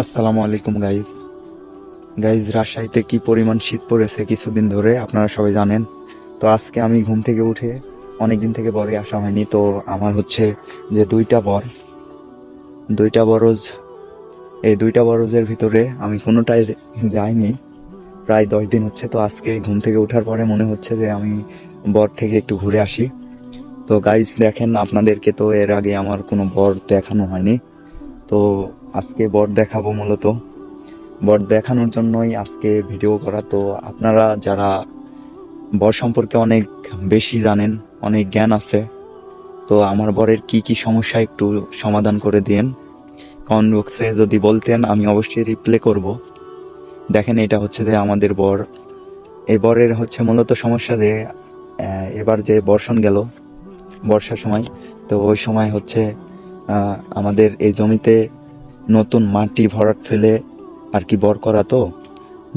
আসসালামু আলাইকুম গাইজ। রাজশাহীতে কি পরিমাণ শীত পড়েছে কিছুদিন ধরে আপনারা সবাই জানেন। তো আজকে আমি ঘুম থেকে উঠে অনেকদিন থেকে বরে আসা হয়নি, তো আমার হচ্ছে যে দুইটা বরজ, এই দুইটা বরজের ভিতরে আমি কোনোটাই যাইনি প্রায় 10 দিন হচ্ছে। তো আজকে ঘুম থেকে ওঠার পরে মনে হচ্ছে যে আমি বর থেকে একটু ঘুরে আসি। তো গাইজ দেখেন, আপনাদেরকে তো এর আগে আমার কোনো বর দেখানো হয়নি, তো আজকে বর দেখাবো। মূলত বর দেখানোর জন্যই আজকে ভিডিও করা। তো আপনারা যারা বর সম্পর্কে অনেক বেশি জানেন, অনেক জ্ঞান আছে, তো আমার বরের কি কি সমস্যা একটু সমাধান করে দিয়েন কমেন্ট বক্সে। যদি বলতেন আমি অবশ্যই রিপ্লে করব। দেখেন, এটা হচ্ছে যে আমাদের বর। এই বরের হচ্ছে মূলত সমস্যা যে এবার যে বর্ষণ গেল বর্ষার সময়, তো ওই সময় হচ্ছে আমাদের এই জমিতে নতুন মাটি ভরাট ফেলে আর কি বর করা, তো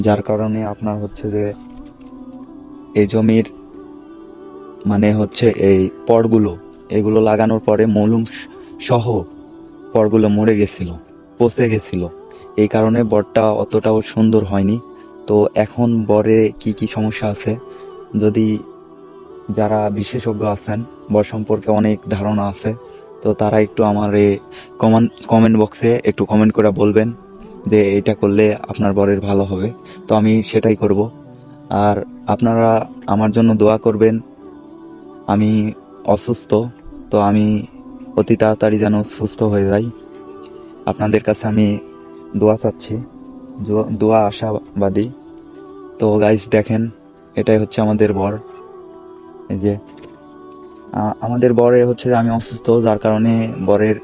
যার কারণে আপনার হচ্ছে যে এই জমির মানে হচ্ছে এই পড়গুলো, এগুলো লাগানোর পরে মলুম সহ পড়গুলো মরে গেছিল, পচে গেছিল। এই কারণে বরটা অতটাও সুন্দর হয়নি। তো এখন বরে কি কি সমস্যা আছে, যদি যারা বিশেষজ্ঞ আছেন, বর সম্পর্কে অনেক ধারণা আছে, তো তারা একটু আমার এই কমেন্ট বক্সে একটু কমেন্ট করে বলবেন যে এটা করলে আপনার বরের ভালো হবে। তো আমি সেটাই করব। আর আপনারা আমার জন্য দোয়া করবেন। আমি অসুস্থ, তো আমি অতি তাড়াতাড়ি যেন সুস্থ হয়ে যাই। আপনাদের কাছে আমি দোয়া চাচ্ছি, দোয়া আশাবাদী। তো গাইস দেখেন, এটাই হচ্ছে আমাদের বর। এই যে আমাদের বরে হচ্ছে যে আমি অসুস্থ, যার কারণে বরের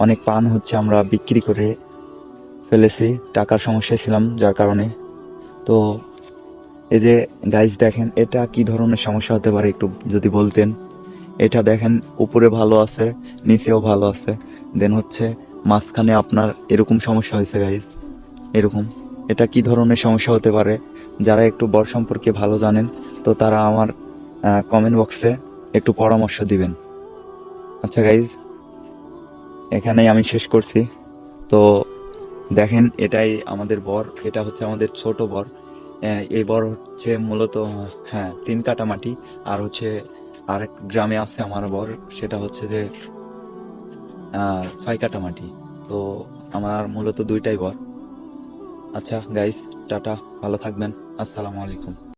অনেক পান হচ্ছে আমরা বিক্রি করে ফেলেছি, টাকার সমস্যায় ছিলাম যার কারণে। তো এই যে গাইস দেখেন, এটা কি ধরনের সমস্যা হতে পারে একটু যদি বলতেন। এটা দেখেন, উপরে ভালো আছে, নিচেও ভালো আছে, দেন হচ্ছে মাঝখানে আপনার এরকম সমস্যা হয়েছে গাইজ, এরকম। এটা কি ধরনের সমস্যা হতে পারে? যারা একটু বর সম্পর্কে ভালো জানেন, তো তারা আমার কমেন্ট বক্সে একটু পরামর্শ দিবেন। আচ্ছা গাইজ, এখানেই আমি শেষ করছি। তো দেখেন, এটাই আমাদের বর, এটা হচ্ছে আমাদের ছোট বর। এই বর হচ্ছে মূলত, হ্যাঁ, 3 কাঠা মাটি। আর হচ্ছে আরেক গ্রামে আছে আমার বর, সেটা হচ্ছে যে 6 কাঠা মাটি। তো আমার মূলত দুইটাই বর। আচ্ছা গাইস, টাটা, ভালো থাকবেন। আসসালামু আলাইকুম।